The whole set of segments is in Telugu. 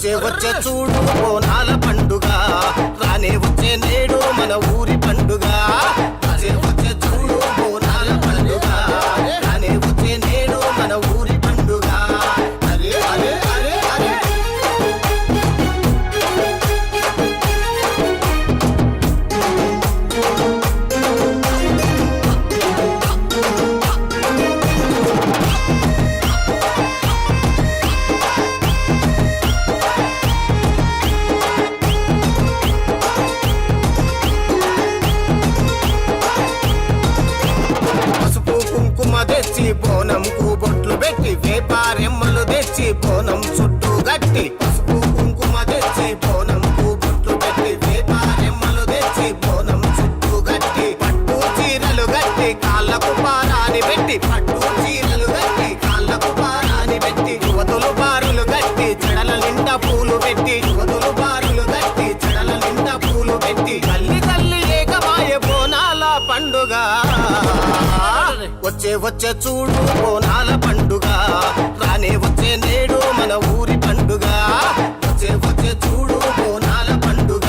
వచ్చే వచ్చే చూడు బోనాల పండుగ రానే వచ్చే నేడు మన ఊరి పండుగ వచ్చే వచ్చే చూడు బోనాల పండుగ రానే వచ్చే నేడు మన ఊరి పండుగ అరే అరే అరే అరే పసుపు కుంకుమ తెచ్చి బోనంకు బొట్లు పెట్టి వేపారెమ్మలు తెచ్చి బోనం చుట్టూ గట్టి పసుపు కుంకుమ తెచ్చి బోనంకు బొట్లు పెట్టి వేపారెమ్మలు తెచ్చి బోనం చుట్టూ గట్టి పట్టు చీరలు గట్టి కాళ్ళకు పారాని పెట్టి పట్టు చీరలు గట్టి కాళ్ళకు పారాని పెట్టి యువతులు బారులు గట్టి చెడల నిండా పూలు పెట్టి యువతులు బారులు గట్టి చెడల నిండా పూలు పెట్టి తల్లి తల్లి ఏకమాయ బోనాల పండుగ వచ్చే వచ్చే చూడు బోనాల పండుగ రానే వచ్చే నేడు మన ఊరి పండుగ వచ్చే వచ్చే చూడు బోనాల పండుగ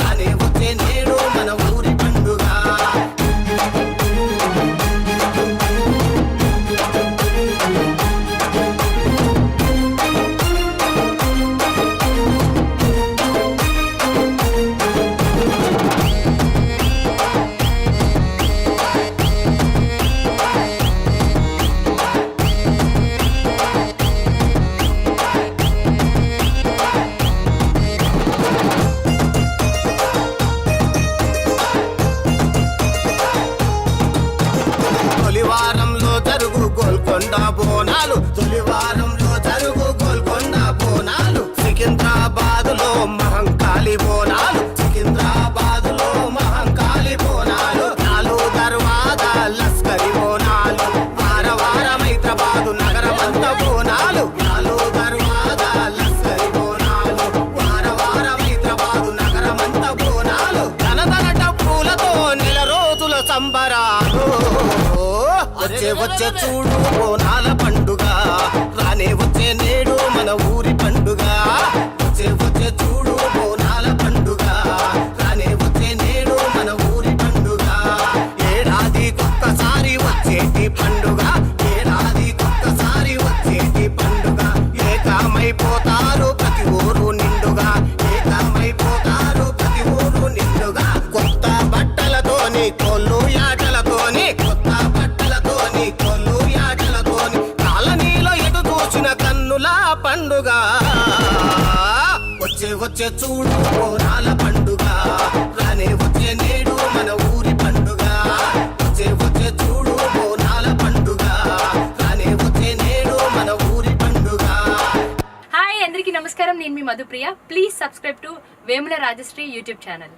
రానే వచ్చే నేడు మన ఊరి పండుగ తొలివారంలో జరుగు గోల్కొండ బోనాలు తొలివారంలో జరుగు గోల్కొండ బోనాలు సికింద్రాబాదులో మహంకాళి బోనాలు సికింద్రాబాదులో మహంకాళి బోనాలు నాలుగు దర్వాద లస్కరి బోనాలు వార వారం హైదరాబాదు నగరమంత బోనాలు నాలుగు దర్వాద లస్కరి బోనాలు వార వారం హైదరాబాదు నగరమంత బోనాలు ధనధన డబ్బులతో నెల రోజుల సంబరాలు వచ్చే వచ్చే చూడు బోనాల పండుగ రానే వచ్చే నేడు మన ఊరి పండుగ వచ్చే వచ్చే చూడు బోనాల పండుగ రానే వచ్చే నేడు మన ఊరి పండుగ ఏడాది ఒక్కసారి వచ్చేటి పండుగ ఏడాది ఒక్కసారి వచ్చేటి పండుగ ఏకమైపోతారు ప్రతి ఊరు నిండుగా ఏకమైపోతారు ప్రతి ఊరు నిండుగా కొత్త బట్టలతోని కొల్లు యాటలతోని కొత్త బట్టలతోని కొల్లు యాటలతోని కాలనీలో ఎటు చూసిన కన్నుల పండుగ వచ్చే వచ్చే చూడు బోనాల పండుగ రానే వచ్చే నేడు మన ఊరి పండుగ వచ్చే వచ్చే చూడు బోనాల పండుగ రానే వచ్చే నేడు మన ఊరి పండుగ. హాయ్ అందరికీ నమస్కారం. నేను మీ Madhupriya. Please subscribe to Vemula Rajashri YouTube channel.